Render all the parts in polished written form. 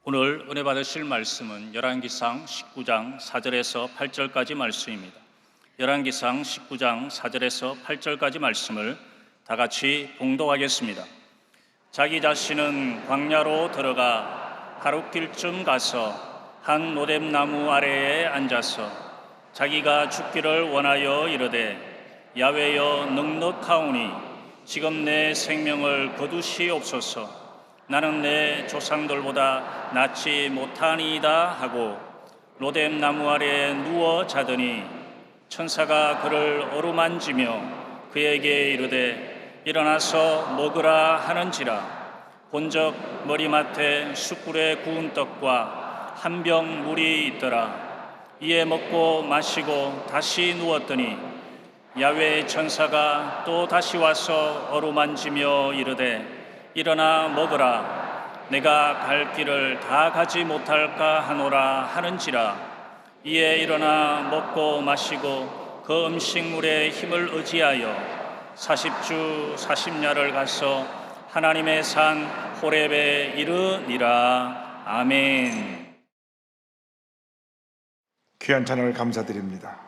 오늘 은혜 받으실 말씀은 열왕기상 19장 4절에서 8절까지 말씀입니다. 열왕기상 19장 4절에서 8절까지 말씀을 다 같이 봉독하겠습니다. 자기 자신은 광야로 들어가 하룻길쯤 가서 한 로뎀나무 아래에 앉아서 자기가 죽기를 원하여 이르되 야훼여 넉넉하오니 지금 내 생명을 거두시옵소서. 나는 내 조상들보다 낫지 못하니이다 하고 로뎀나무 아래에 누워 자더니 천사가 그를 어루만지며 그에게 이르되 일어나서 먹으라 하는지라. 본적 머리맡에 숯불에 구운 떡과 한 병 물이 있더라. 이에 먹고 마시고 다시 누웠더니 야훼 천사가 또 다시 와서 어루만지며 이르되 일어나 먹으라. 내가 갈 길을 다 가지 못할까 하노라 하는지라. 이에 일어나 먹고 마시고 그 음식물의 힘을 의지하여 40주 40야를 가서 하나님의 산 호렙에 이르니라. 아멘. 귀한 찬양을 감사드립니다.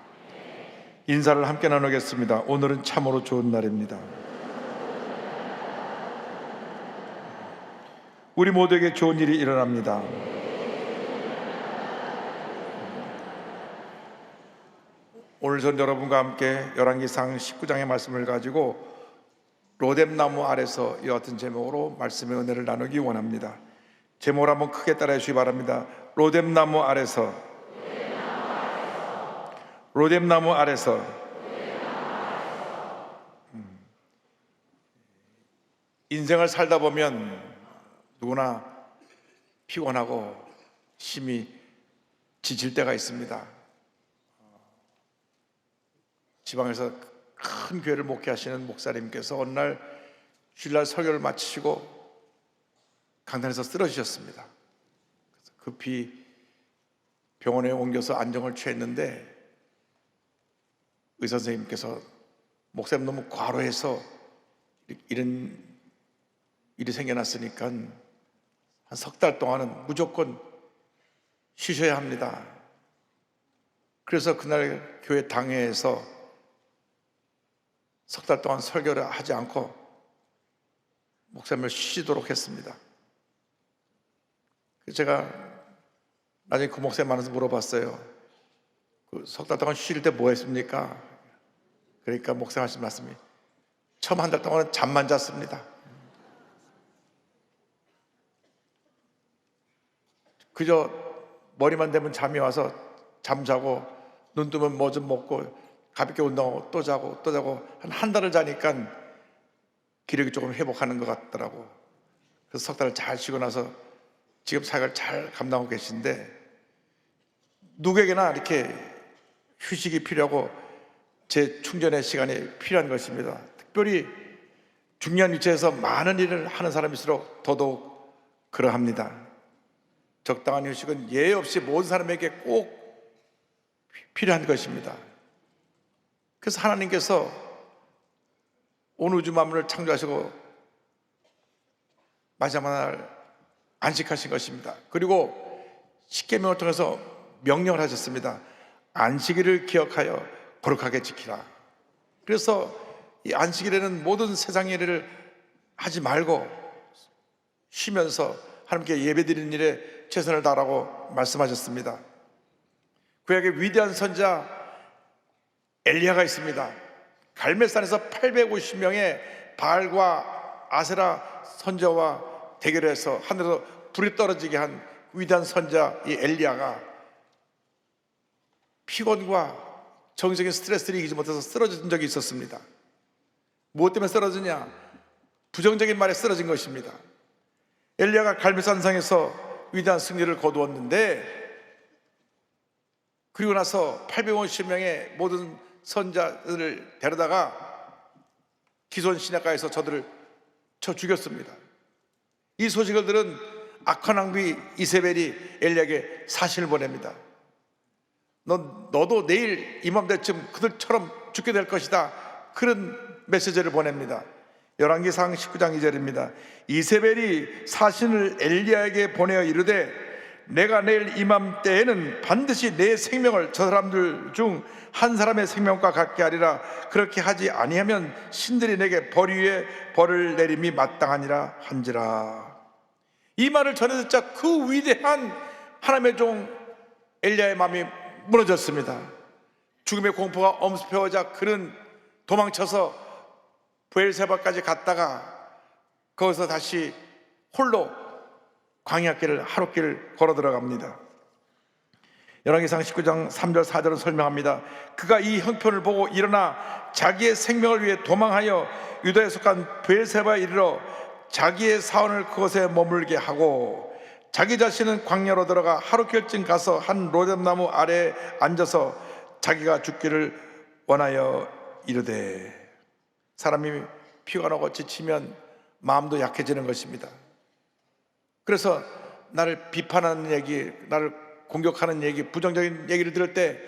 인사를 함께 나누겠습니다. 오늘은 참으로 좋은 날입니다. 우리 모두에게 좋은 일이 일어납니다. 오늘 전 여러분과 함께 열왕기상 19장의 말씀을 가지고 로뎀나무 아래서 이와 같은 제목으로 말씀의 은혜를 나누기 원합니다. 제목을 한번 크게 따라해 주시기 바랍니다. 로뎀나무 아래서. 로뎀나무 아래서. 인생을 살다 보면 누구나 피곤하고 심히 지칠 때가 있습니다. 지방에서 큰 교회를 목회하시는 목사님께서 어느 날 주일날 설교를 마치시고 강단에서 쓰러지셨습니다. 그래서 급히 병원에 옮겨서 안정을 취했는데 의사 선생님께서 목사님 너무 과로해서 이런 일이 생겨났으니까 한 석 달 동안은 무조건 쉬셔야 합니다. 그래서 그날 교회 당회에서 석 달 동안 설교를 하지 않고 목사님을 쉬도록 했습니다. 제가 나중에 그 목사님 만나서 물어봤어요. 그 석 달 동안 쉴 때 뭐 했습니까? 그러니까 목사님 하신 말씀이 처음 한 달 동안은 잠만 잤습니다. 그저 머리만 대면 잠이 와서 잠자고 눈 뜨면 뭐 좀 먹고 가볍게 운동하고 또 자고 또 자고 한 달을 자니까 기력이 조금 회복하는 것 같더라고. 그래서 석 달을 잘 쉬고 나서 지금 사역을 잘 감당하고 계신데, 누구에게나 이렇게 휴식이 필요하고 재충전의 시간이 필요한 것입니다. 특별히 중요한 위치에서 많은 일을 하는 사람일수록 더더욱 그러합니다. 적당한 휴식은 예외 없이 모든 사람에게 꼭 필요한 것입니다. 그래서 하나님께서 온 우주 만물을 창조하시고 마지막 날 안식하신 것입니다. 그리고 십계명을 통해서 명령을 하셨습니다. 안식일을 기억하여 거룩하게 지키라. 그래서 이 안식일에는 모든 세상의 일을 하지 말고 쉬면서 하나님께 예배드리는 일에 최선을 다하라고 말씀하셨습니다. 구약의 위대한 선자 엘리야가 있습니다. 갈멜산에서 850명의 바알과 아세라 선자와 대결해서 하늘에서 불이 떨어지게 한 위대한 선자 이 엘리야가 피곤과 정신적인 스트레스를 이기지 못해서 쓰러진 적이 있었습니다. 무엇 때문에 쓰러지냐? 부정적인 말에 쓰러진 것입니다. 엘리야가 갈멜산상에서 위대한 승리를 거두었는데, 그리고 나서 850명의 모든 선자들을 데려다가 기손 시내가에서 저들을 쳐 죽였습니다. 이 소식을 들은 악한 왕비 이세벨이 엘리야에게 사신을 보냅니다. 너도 내일 이맘때쯤 그들처럼 죽게 될 것이다. 그런 메시지를 보냅니다. 열왕기상 19장 2절입니다. 이세벨이 사신을 엘리야에게 보내어 이르되 내가 내일 이맘때에는 반드시 내 생명을 저 사람들 중 한 사람의 생명과 같게 하리라. 그렇게 하지 아니하면 신들이 내게 벌 위에 벌을 내림이 마땅하니라 한지라. 이 말을 전해 듣자 그 위대한 하나님의 종 엘리야의 마음이 무너졌습니다. 죽음의 공포가 엄습해오자 그는 도망쳐서 브엘세바까지 갔다가 거기서 다시 홀로 광야길을 하룻길을 걸어 들어갑니다. 열왕기상 19장 3절 4절은 설명합니다. 그가 이 형편을 보고 일어나 자기의 생명을 위해 도망하여 유다에 속한 브엘세바에 이르러 자기의 사원을 그곳에 머물게 하고 자기 자신은 광야로 들어가 하룻길쯤 가서 한 로뎀나무 아래에 앉아서 자기가 죽기를 원하여 이르되. 사람이 피가 나고 지치면 마음도 약해지는 것입니다. 그래서 나를 비판하는 얘기, 나를 공격하는 얘기, 부정적인 얘기를 들을 때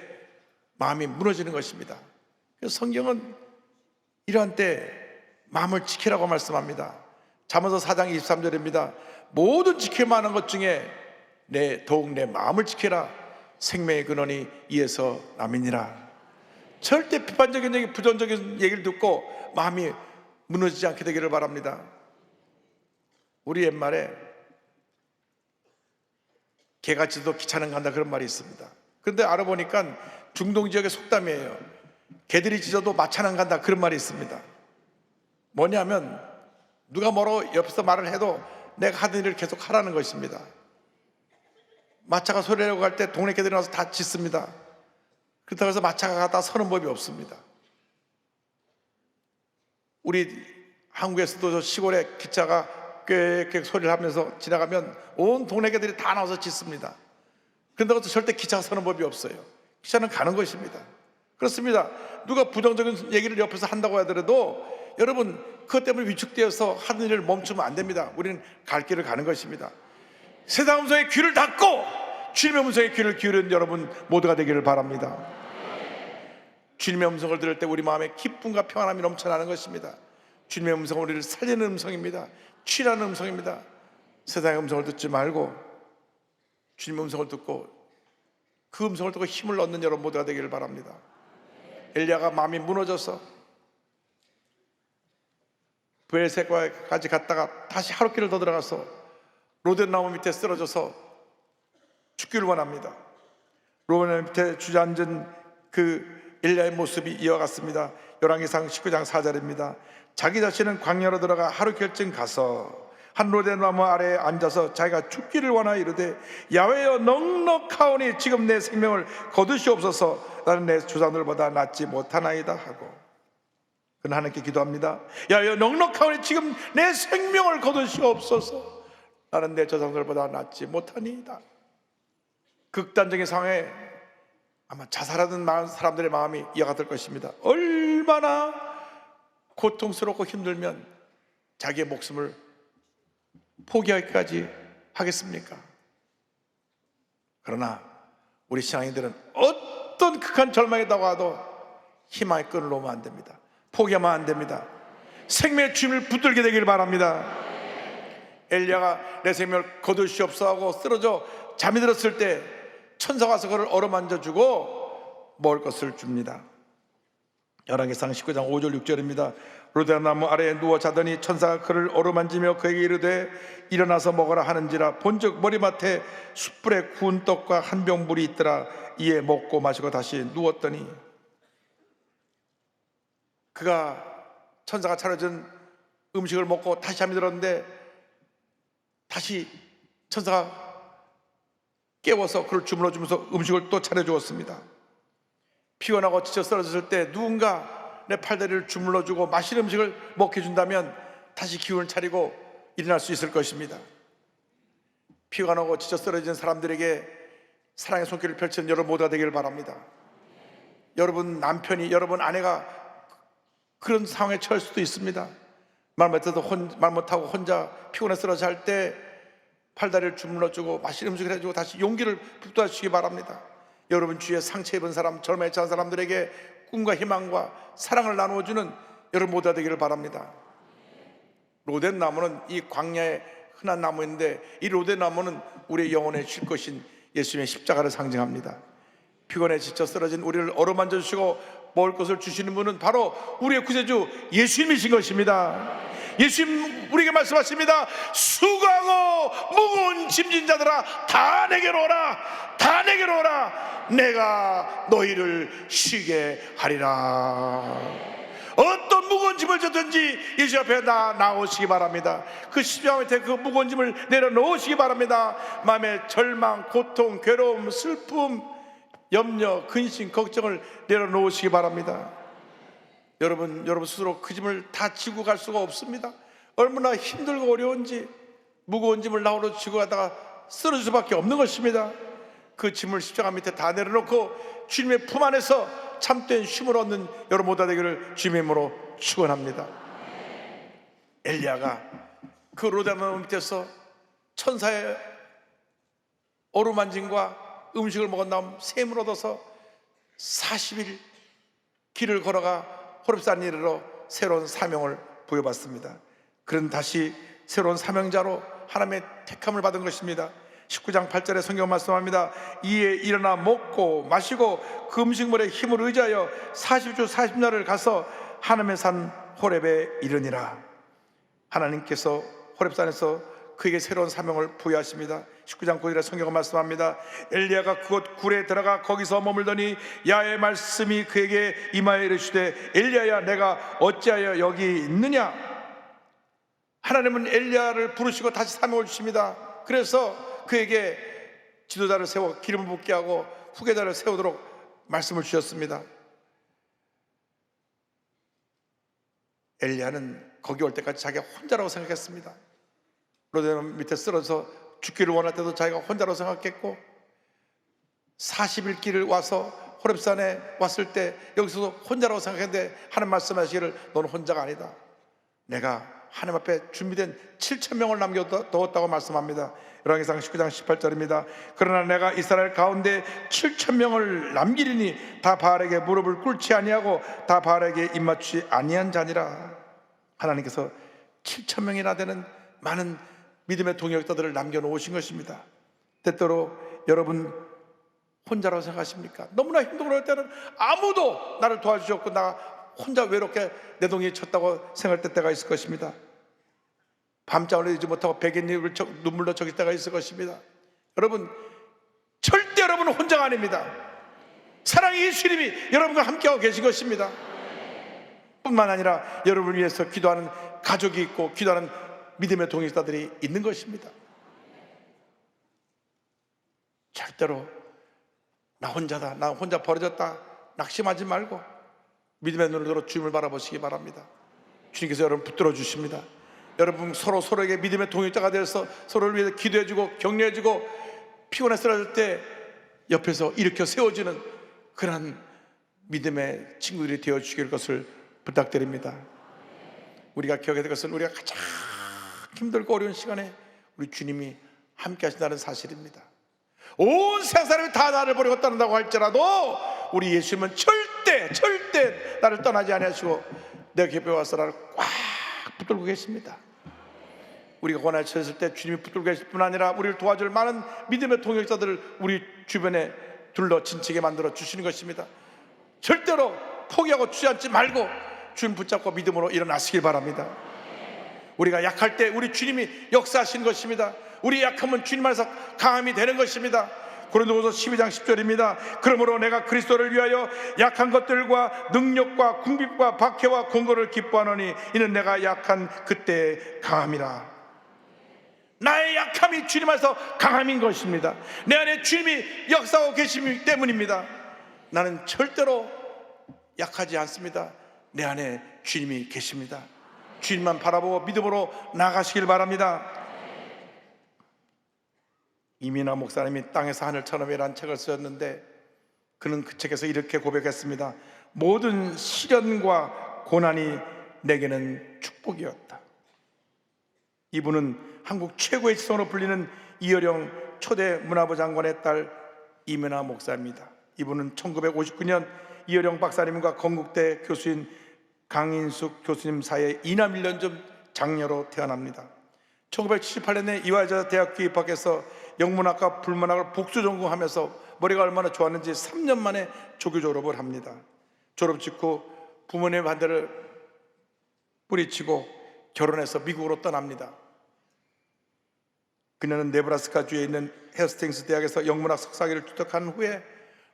마음이 무너지는 것입니다. 그래서 성경은 이러한 때 마음을 지키라고 말씀합니다. 잠언서 4장 23절입니다. 모든 지킬 만한 것 중에 더욱 내 마음을 지켜라. 생명의 근원이 이에서 남이니라. 절대 비판적인 얘기, 부정적인 얘기를 듣고 마음이 무너지지 않게 되기를 바랍니다. 우리 옛말에 개가 짖어도 기차는 간다 그런 말이 있습니다. 그런데 알아보니까 중동 지역의 속담이에요. 개들이 짖어도 마차는 간다 그런 말이 있습니다. 뭐냐면 누가 뭐라고 옆에서 말을 해도 내가 하던 일을 계속 하라는 것입니다. 마차가 소리내고 갈 때 동네 개들이 나와서 다 짖습니다. 그렇다고 해서 마차가 가다 서는 법이 없습니다. 우리 한국에서도 저 시골에 기차가 꽥꽥 소리를 하면서 지나가면 온 동네 개들이 다 나와서 짖습니다. 그런다고 해서 절대 기차가 서는 법이 없어요. 기차는 가는 것입니다. 그렇습니다. 누가 부정적인 얘기를 옆에서 한다고 하더라도 여러분 그것 때문에 위축되어서 하는 일을 멈추면 안 됩니다. 우리는 갈 길을 가는 것입니다. 세상 음성에 귀를 닫고 주님의 음성에 귀를 기울이는 여러분 모두가 되기를 바랍니다. 주님의 음성을 들을 때 우리 마음에 기쁨과 평안함이 넘쳐나는 것입니다. 주님의 음성은 우리를 살리는 음성입니다. 치라는 음성입니다. 세상의 음성을 듣지 말고 주님의 음성을 듣고 그 음성을 듣고 힘을 얻는 여러분 모두가 되기를 바랍니다. 엘리야가 마음이 무너져서 브엘세바까지 갔다가 다시 하룻길을 더 들어가서 로뎀나무 밑에 쓰러져서 죽기를 원합니다. 로뎀나무 밑에 주저앉은 그 엘리야의 모습이 이어갔습니다. 열왕기상 19장 4절입니다. 자기 자신은 광야로 들어가 하룻길쯤 가서 한 로뎀나무 아래에 앉아서 자기가 죽기를 원하여 이르되 야훼여 넉넉하오니 지금 내 생명을 거두시옵소서. 나는 내 조상들보다 낫지 못하나이다 하고 그는 하나님께 기도합니다. 야훼여 넉넉하오니 지금 내 생명을 거두시옵소서. 나는 내 조상들보다 낫지 못하니이다. 극단적인 상황에 아마 자살하는 사람들의 마음이 이해가 될 것입니다. 얼마나 고통스럽고 힘들면 자기의 목숨을 포기하기까지 하겠습니까? 그러나 우리 신앙인들은 어떤 극한 절망이라고 하도 희망의 끈을 놓으면 안 됩니다. 포기하면 안 됩니다. 생명의 주님을 붙들게 되길 바랍니다. 엘리야가 내 생명을 거두시옵소서 하고 쓰러져 잠이 들었을 때 천사가 와서 그를 어루만져주고 먹을 것을 줍니다. 열왕기상 19장 5절 6절입니다. 로뎀나무 아래에 누워 자더니 천사가 그를 어루만지며 그에게 이르되 일어나서 먹어라 하는지라. 본즉 머리맡에 숯불에 구운 떡과 한 병 물이 있더라. 이에 먹고 마시고 다시 누웠더니 그가 천사가 차려준 음식을 먹고 다시 잠이 들었는데 다시 천사가 깨워서 그를 주물러 주면서 음식을 또 차려주었습니다. 피곤하고 지쳐 쓰러졌을 때 누군가 내 팔다리를 주물러 주고 맛있는 음식을 먹게 준다면 다시 기운을 차리고 일어날 수 있을 것입니다. 피곤하고 지쳐 쓰러진 사람들에게 사랑의 손길을 펼치는 여러분 모두가 되기를 바랍니다. 여러분 남편이, 여러분 아내가 그런 상황에 처할 수도 있습니다. 말 못하고 혼자 피곤해 쓰러져 할 때 팔다리를 주물러주고 맛있는 음식을 해주고 다시 용기를 북돋아주시기 바랍니다. 여러분 주위에 상처 입은 사람, 젊어 찬 사람들에게 꿈과 희망과 사랑을 나누어주는 여러분 모두가 되기를 바랍니다. 로뎀나무는 이 광야에 흔한 나무인데 이 로대 나무는 우리의 영혼에 쉴 것인 예수님의 십자가를 상징합니다. 피곤에 지쳐 쓰러진 우리를 어루만져 주시고 먹을 것을 주시는 분은 바로 우리의 구세주 예수님이신 것입니다. 예수님 우리에게 말씀하십니다. 수고하고 무거운 짐진 자들아 다 내게로 오라, 다 내게로 오라. 내가 너희를 쉬게 하리라. 어떤 무거운 짐을 졌든지 예수 앞에 나오시기 바랍니다. 그 십자가 밑에 그 무거운 짐을 내려놓으시기 바랍니다. 마음의 절망, 고통, 괴로움, 슬픔, 염려, 근심, 걱정을 내려놓으시기 바랍니다. 여러분 스스로 그 짐을 다 지고 갈 수가 없습니다. 얼마나 힘들고 어려운지 무거운 짐을 나홀로 지고 가다가 쓰러질 수밖에 없는 것입니다. 그 짐을 십자가 밑에 다 내려놓고 주님의 품 안에서 참된 쉼을 얻는 여러분 모두 되기를 주님의 이름으로 축원합니다. 엘리야가 그 로데나무 밑에서 천사의 어루만짐과 음식을 먹은 다음 샘을 얻어서 40일 길을 걸어가 호렙산에 이르러 새로운 사명을 부여받습니다. 그는 다시 새로운 사명자로 하나님의 택함을 받은 것입니다. 19장 8절에 성경 말씀합니다. 이에 일어나 먹고 마시고 그 음식물에 힘을 의지하여 40주 40날을 가서 하나님의 산 호렙에 이르니라. 하나님께서 호렙산에서 그에게 새로운 사명을 부여하십니다. 19장 9절에 성경은 말씀합니다. 엘리야가 그곳 굴에 들어가 거기서 머물더니 야의 말씀이 그에게 임하여 이르시되 엘리야야 내가 어찌하여 여기 있느냐. 하나님은 엘리야를 부르시고 다시 사명을 주십니다. 그래서 그에게 지도자를 세워 기름을 붓게 하고 후계자를 세우도록 말씀을 주셨습니다. 엘리야는 거기 올 때까지 자기가 혼자라고 생각했습니다. 로데나무 밑에 쓰러져 죽기를 원할 때도 자기가 혼자라고 생각했고 40일 길을 와서 호렙산에 왔을 때 여기서도 혼자라고 생각했는데 하나님 말씀하시기를 너는 혼자가 아니다. 내가 하나님 앞에 준비된 7,000명을 남겨두었다고 말씀합니다. 열왕기상 19장 18절입니다. 그러나 내가 이스라엘 가운데 7,000명을 남기리니 다 바알에게 무릎을 꿇지 아니하고 다 바알에게 입맞추지 아니한 자니라. 하나님께서 7,000명이나 되는 많은 믿음의 동역자들을 남겨놓으신 것입니다. 때때로 여러분 혼자라고 생각하십니까? 너무나 힘들고 어려울 때는 아무도 나를 도와주셨고 나 혼자 외롭게 내 동이에 쳤다고 생각할 때가 있을 것입니다. 밤잠을 이루지 못하고 베개 눈물로 적일 때가 있을 것입니다. 여러분 절대 여러분은 혼자가 아닙니다. 사랑의 예수님이 여러분과 함께하고 계신 것입니다. 뿐만 아니라 여러분을 위해서 기도하는 가족이 있고 기도하는 믿음의 동역자들이 있는 것입니다. 절대로 나 혼자다, 나 혼자 버려졌다 낙심하지 말고 믿음의 눈을 들어 주님을 바라보시기 바랍니다. 주님께서 여러분 붙들어 주십니다. 여러분 서로에게 믿음의 동역자가 되어서 서로를 위해서 기도해주고 격려해주고 피곤해 쓰러질 때 옆에서 일으켜 세워주는 그런 믿음의 친구들이 되어주실 것을 부탁드립니다. 우리가 기억해야 될 것은 우리가 가장 힘들고 어려운 시간에 우리 주님이 함께 하신다는 사실입니다. 온 세상 사람이 다 나를 버리고 떠난다고 할지라도 우리 예수님은 절대 나를 떠나지 아니하시고 내 곁에 와서 나를 꽉 붙들고 계십니다. 우리가 고난에 처했을 때 주님이 붙들고 계실 뿐 아니라 우리를 도와줄 많은 믿음의 동역자들을 우리 주변에 둘러 진치게 만들어 주시는 것입니다. 절대로 포기하고 주저앉지 말고 주님 붙잡고 믿음으로 일어나시길 바랍니다. 우리가 약할 때 우리 주님이 역사하시는 것입니다. 우리 약함은 주님 안에서 강함이 되는 것입니다. 고린도후서 12장 10절입니다. 그러므로 내가 그리스도를 위하여 약한 것들과 능력과 궁핍과 박해와 공고를 기뻐하노니 이는 내가 약한 그때의 강함이라. 나의 약함이 주님 안에서 강함인 것입니다. 내 안에 주님이 역사하고 계시기 때문입니다. 나는 절대로 약하지 않습니다. 내 안에 주님이 계십니다. 주님만 바라보고 믿음으로 나아가시길 바랍니다. 이민아 목사님이 땅에서 하늘처럼이라는 책을 쓰셨는데 그는 그 책에서 이렇게 고백했습니다. 모든 시련과 고난이 내게는 축복이었다. 이분은 한국 최고의 지성으로 불리는 이어령 초대 문화부 장관의 딸 이민아 목사입니다. 이분은 1959년 이어령 박사님과 건국대 교수인 강인숙 교수님 사이에 이남 1년 전 장녀로 태어납니다. 1978년에 이화여자 대학교에 입학해서 영문학과 불문학을 복수 전공하면서 머리가 얼마나 좋았는지 3년 만에 조교 졸업을 합니다. 졸업 직후 부모님의 반대를 뿌리치고 결혼해서 미국으로 떠납니다. 그녀는 네브라스카주에 있는 헤스팅스 대학에서 영문학 석사학위를 취득한 후에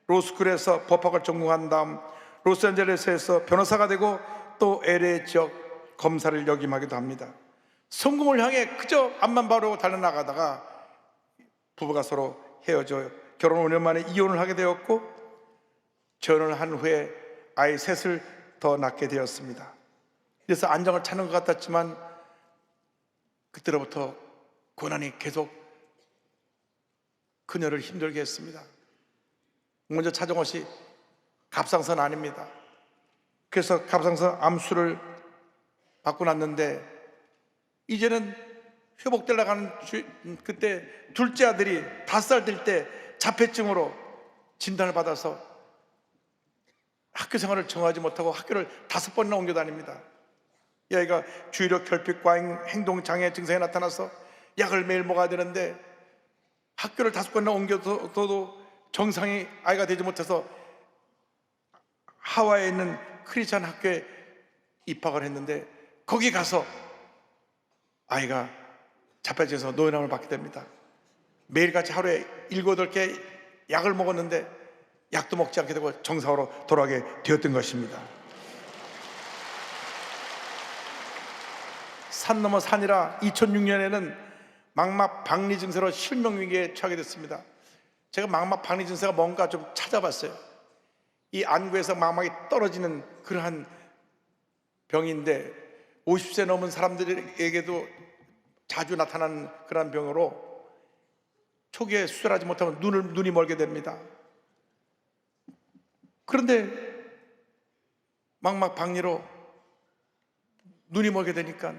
로스쿨에서 법학을 전공한 다음 로스앤젤레스에서 변호사가 되고 또 LA 지역 검사를 역임하기도 합니다. 성공을 향해 그저 앞만 바라보고 달려나가다가 부부가 서로 헤어져 결혼 5년 만에 이혼을 하게 되었고 재혼을 한 후에 아이 셋을 더 낳게 되었습니다. 그래서 안정을 찾는 것 같았지만 그때로부터 고난이 계속 그녀를 힘들게 했습니다. 먼저 찾아온 것이 갑상선 암입니다. 그래서 갑상선 암수를 받고 났는데 이제는 회복되려고 하는 그때 둘째 아들이 5살 될 때 자폐증으로 진단을 받아서 학교 생활을 정하지 못하고 학교를 5번이나 옮겨 다닙니다. 이 아이가 주의력 결핍 과잉 행동장애 증상이 나타나서 약을 매일 먹어야 되는데 학교를 5번이나 옮겨둬도 정상이 아이가 되지 못해서 하와이에 있는 크리스찬 학교에 입학을 했는데 거기 가서 아이가 자폐증에서 노인함을 받게 됩니다. 매일같이 하루에 7, 8개 약을 먹었는데 약도 먹지 않게 되고 정상으로 돌아가게 되었던 것입니다. 산 넘어 산이라 2006년에는 망막 박리 증세로 실명위기에 처하게 됐습니다. 제가 망막 박리 증세가 뭔가 좀 찾아봤어요. 이 안구에서 망막이 떨어지는 그러한 병인데 50세 넘은 사람들에게도 자주 나타나는 그런 병으로 초기에 수술하지 못하면 눈이 멀게 됩니다. 그런데 망막 박리로 눈이 멀게 되니까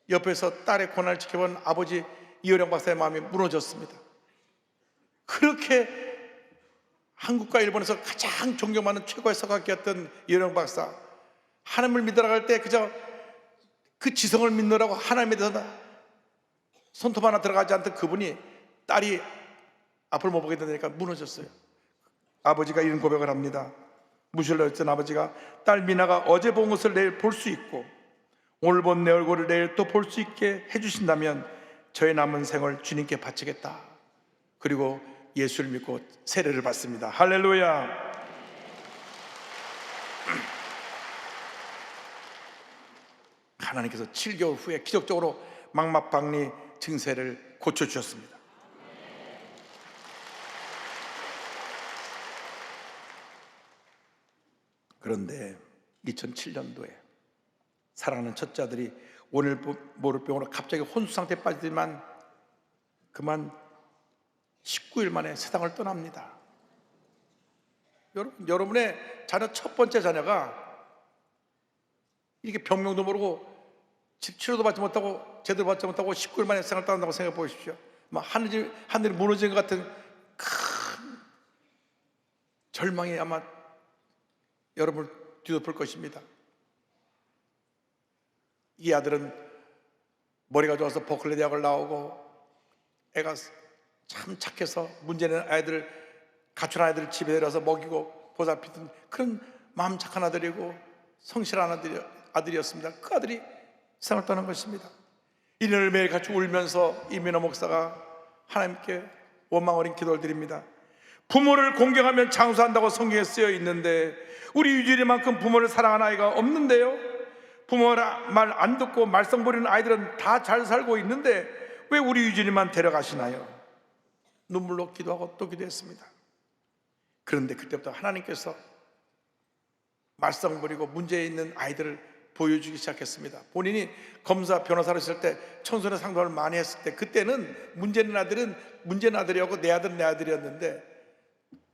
옆에서 딸의 고난을 지켜본 아버지 이효령 박사의 마음이 무너졌습니다. 그렇게 한국과 일본에서 가장 존경받는 최고의 석학기였던 이효령 박사, 하나님을 믿어나갈 때 그저 그 지성을 믿느라고 하나님에 대해서 손톱 하나 들어가지 않던 그분이 딸이 앞을 못 보게 되니까 무너졌어요. 아버지가 이런 고백을 합니다. 무실로였던 아버지가 딸 미나가 어제 본 것을 내일 볼 수 있고 오늘 본 내 얼굴을 내일 또 볼 수 있게 해주신다면 저의 남은 생을 주님께 바치겠다. 그리고 예수를 믿고 세례를 받습니다. 할렐루야. 하나님께서 7개월 후에 기적적으로 망막박리 증세를 고쳐주셨습니다. 그런데 2007년도에 사랑하는 첫째 아들이 오늘 모를 병으로 갑자기 혼수 상태에 빠지지만 그만 19일 만에 세상을 떠납니다. 여러분의 자녀 첫 번째 자녀가 이렇게 병명도 모르고 치료도 받지 못하고 제대로 받지 못하고 19일 만에 세상을 떠난다고 생각해 보십시오. 하늘이 무너진 것 같은 큰 절망이 아마 여러분을 뒤덮을 것입니다. 이 아들은 머리가 좋아서 버클리 대학을 나오고 애가 참 착해서 문제는 아이들 가출한 아이들을 집에 데려와서 먹이고 보살피던 그런 마음 착한 아들이고 성실한 아들이었습니다. 그 아들이 세상을 떠난 것입니다. 이년을 매일 같이 울면서 이민호 목사가 하나님께 원망 어린 기도를 드립니다. 부모를 공경하면 장수한다고 성경에 쓰여 있는데 우리 유진이만큼 부모를 사랑하는 아이가 없는데요. 부모 말 안 듣고 말썽 부리는 아이들은 다 잘 살고 있는데 왜 우리 유진이만 데려가시나요? 눈물로 기도하고 또 기도했습니다. 그런데 그때부터 하나님께서 말썽 부리고 문제 있는 아이들을 보여주기 시작했습니다. 본인이 검사 변호사로 있을 때 청소년 상담을 많이 했을 때 그때는 문제는 아들이었고 내 아들은 내 아들이었는데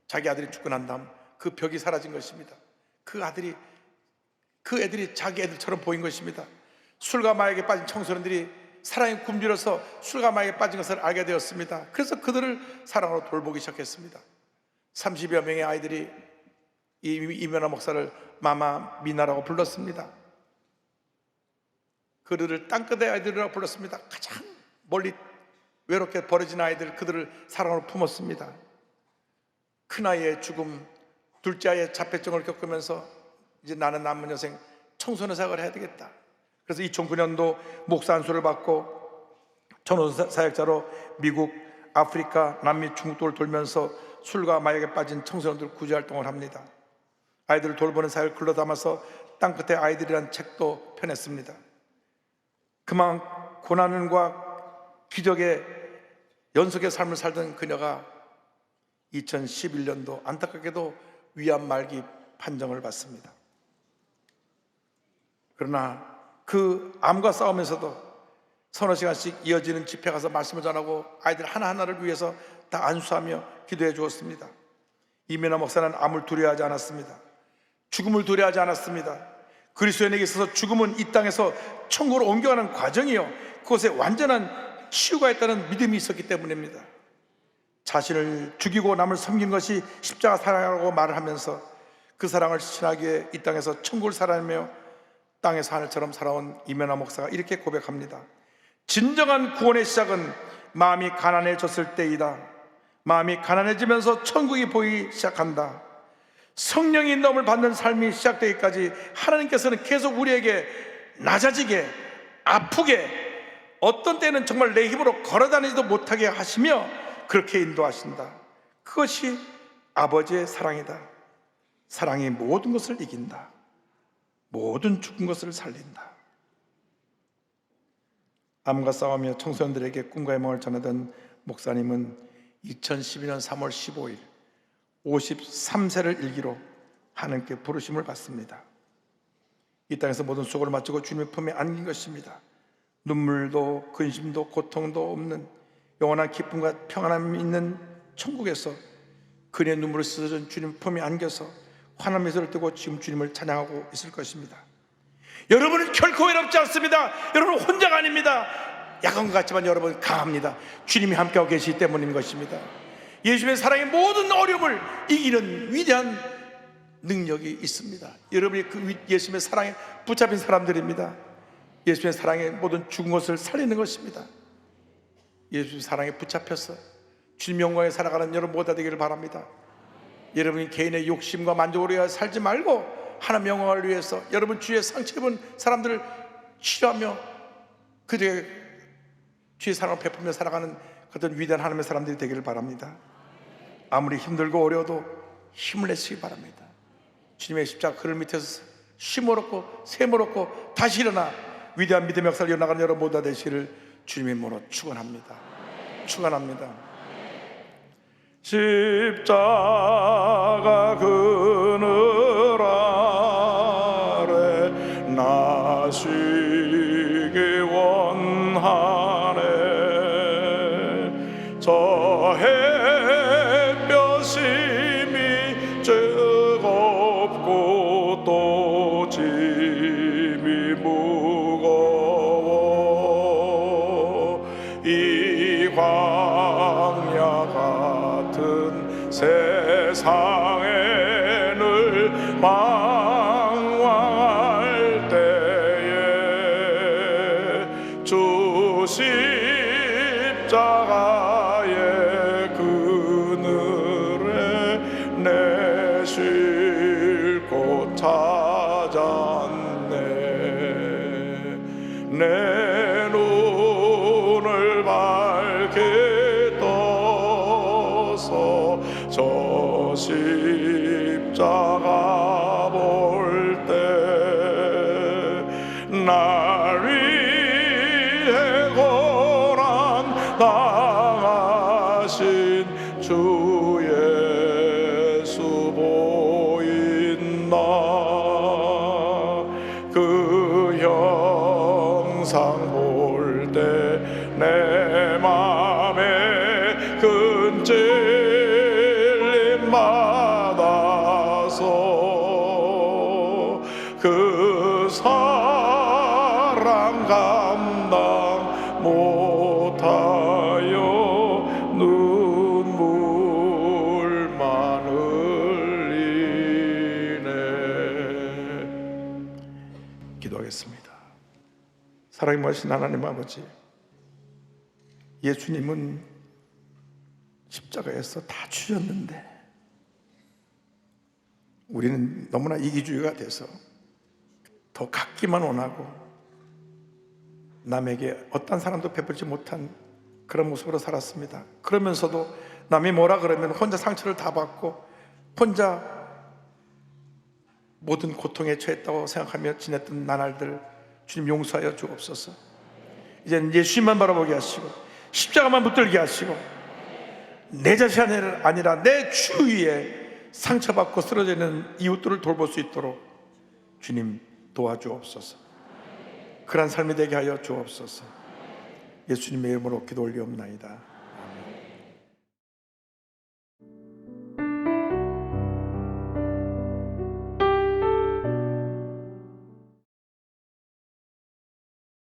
자기 아들이 죽고 난 다음 그 벽이 사라진 것입니다. 그 애들이 자기 애들처럼 보인 것입니다. 술과 마약에 빠진 청소년들이 사랑이 굶주려서 술과 마약에 빠진 것을 알게 되었습니다. 그래서 그들을 사랑으로 돌보기 시작했습니다. 30여 명의 아이들이 이면화 목사를 마마 미나라고 불렀습니다. 그들을 땅끝의 아이들이라고 불렀습니다. 가장 멀리 외롭게 버려진 아이들, 그들을 사랑으로 품었습니다. 큰아이의 죽음, 둘째 아이의 자폐증을 겪으면서 이제 나는 남은 여생 청소년 생활을 해야 되겠다. 그래서 2009년도 목사 안수를 받고 전원 사역자로 미국, 아프리카, 남미, 중국도를 돌면서 술과 마약에 빠진 청소년들 구제 활동을 합니다. 아이들을 돌보는 사역을 글로 담아서 땅끝의 아이들이라는 책도 펴냈습니다. 그만 고난과 기적의 연속의 삶을 살던 그녀가 2011년도 안타깝게도 위암 말기 판정을 받습니다. 그러나 그 암과 싸우면서도 서너 시간씩 이어지는 집회 가서 말씀을 전하고 아이들 하나하나를 위해서 다 안수하며 기도해 주었습니다. 이민아 목사는 암을 두려워하지 않았습니다. 죽음을 두려워하지 않았습니다. 그리스도인에게 있어서 죽음은 이 땅에서 천국으로 옮겨가는 과정이요, 그것에 완전한 치유가 있다는 믿음이 있었기 때문입니다. 자신을 죽이고 남을 섬긴 것이 십자가 사랑이라고 말을 하면서 그 사랑을 실천하기 위해 이 땅에서 천국을 살아내며 땅에서 하늘처럼 살아온 이면화 목사가 이렇게 고백합니다. 진정한 구원의 시작은 마음이 가난해졌을 때이다. 마음이 가난해지면서 천국이 보이기 시작한다. 성령의 인도함을 받는 삶이 시작되기까지 하나님께서는 계속 우리에게 낮아지게, 아프게, 어떤 때는 정말 내 힘으로 걸어다니지도 못하게 하시며 그렇게 인도하신다. 그것이 아버지의 사랑이다. 사랑이 모든 것을 이긴다. 모든 죽은 것을 살린다. 암과 싸우며 청소년들에게 꿈과 희망을 전하던 목사님은 2012년 3월 15일 53세를 일기로 하나님께 부르심을 받습니다. 이 땅에서 모든 수고를 마치고 주님의 품에 안긴 것입니다. 눈물도 근심도 고통도 없는 영원한 기쁨과 평안함이 있는 천국에서 그녀의 눈물을 씻어준 주님 품에 안겨서 환한 미소를 띠고 지금 주님을 찬양하고 있을 것입니다. 여러분은 결코 외롭지 않습니다. 여러분은 혼자가 아닙니다. 야간과 같지만 여러분 강합니다. 주님이 함께하고 계시기 때문인 것입니다. 예수님의 사랑의 모든 어려움을 이기는 위대한 능력이 있습니다. 여러분이 그 예수님의 사랑에 붙잡힌 사람들입니다. 예수님의 사랑의 모든 죽은 것을 살리는 것입니다. 예수님의 사랑에 붙잡혀서 주님 영광에 살아가는 여러분 모두 되기를 바랍니다. 여러분이 개인의 욕심과 만족을 위해 살지 말고 하나님의 영광을 위해서 여러분 주위에 상처 입은 사람들을 치료하며 그들에게 주의 사랑을 베풀며 살아가는 그런 위대한 하나님의 사람들이 되기를 바랍니다. 아무리 힘들고 어려워도 힘을 내시기 바랍니다. 주님의 십자가 그늘 밑에서 쉼을 얻고 샘을 얻고 다시 일어나 위대한 믿음의 역사를 이어나가는 여러분 모두 되시기를 주님의 이름으로 축원합니다. 축원합니다. 십자가 그늘 아래 나시기 원하네. 저 햇볕이 뜨겁고 또 짐이 무거워 이 광야 같은 세상에 늘 망망할 때에 주 십자가의 그늘에 내 쉴 곳 찾았네. 내 눈을 밝게 떠서 저 십자가 볼 때 날 위해 고난 당하신 주 예수 보인다. 그 형상 볼 때 내 맘에 큰 찔림 받아서 그 사랑 감당 못하여 눈물만 흘리네. 기도하겠습니다. 사랑이 많으신 하나님 아버지, 예수님은 십자가에서 다 주셨는데 우리는 너무나 이기주의가 돼서 더 갖기만 원하고 남에게 어떤 사람도 베풀지 못한 그런 모습으로 살았습니다. 그러면서도 남이 뭐라 그러면 혼자 상처를 다 받고 혼자 모든 고통에 처했다고 생각하며 지냈던 나날들 주님 용서하여 주옵소서. 이제는 예수님만 바라보게 하시고 십자가만 붙들게 하시고 내 자신이 아니라 내 주위에 상처받고 쓰러지는 이웃들을 돌볼 수 있도록 주님 도와주옵소서. 그런 삶이 되게 하여 주옵소서. 예수님의 이름으로 기도 올리옵나이다.